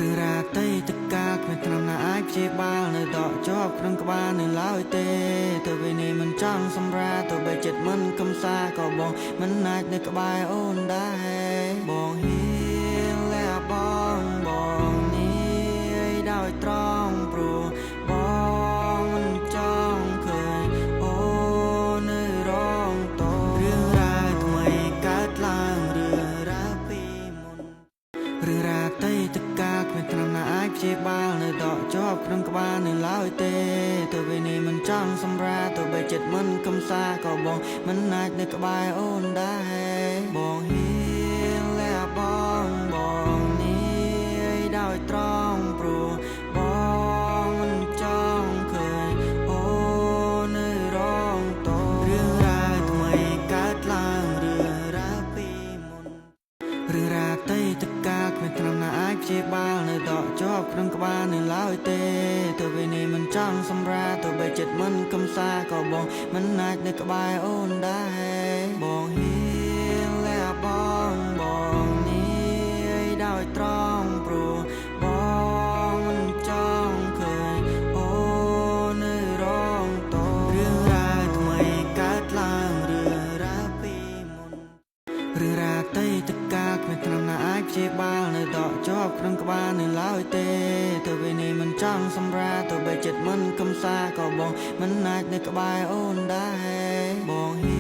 ឬរាតៃតកាគ្មានឆ្នាំណាអាចព្យាបាលនៅដកជាប់ក្នុងក្បាលនៅឡើយទេទៅពេលនេះមិនចង់សម្រាទៅបីចិត្តមិនកំសាក៏បងមិនអាចនៅក្បែរអូនដែរបងហ៊ានលែបងនេះដោយត្រង់ព្រោះបងមិនចង់ឃើញអូននៅរងតរឿងរ៉ាវថ្មីកើតឡើងរឿងរ៉ាវពីមុនរឿងរ៉ាវតីតកាគ្មានឆ្នាំណាអាចព្យាបាលនៅដកជាប់ក្នុងក្បាលនៅឡើយទេទៅពេលនេះមិនចង់សម្រាទៅបីចិត្តមិនកំសាក៏បងមិនអាចនៅក្បែរអូនដែរបងហ៊ានលែបងនេះដោយត្រង់ព្រោះបងមិនចង់ឃើញអូននៅរងតរឿងរ៉ាវថ្មីកើតឡើងរឿងរ៉ាវពីមុនរឿងរ៉ាវតីតកាគ្មានឆ្នាំណាអាចព្យាបាលនៅដកជាប់ក្នុងក្បាលនៅឡើយទេទៅពេលនេះមិនចង់សម្រាទៅបីចិត្តមិនកំសាក៏បងមិនអាចនៅក្បែរអូនដែរបងហ៊ានលែបងនេះដោយត្រង់ព្រោះបងមិនចង់ឃើញអូននៅរងតរឿងរ៉ាវថ្មីកើតឡើងរឿងរ៉ាវពីមុនរឿងរ៉ាវតីតកាគ្មានឆ្នាំណាអាចព្យាបាលនៅដកជាប់ក្នុងក្បាលនៅឡើយទេទៅពេលនេះមិនចង់សម្រាទៅបីចិត្តមិនកំសាក៏បងមិនអាចនៅក្បែរអូនដែរបងហ៊ា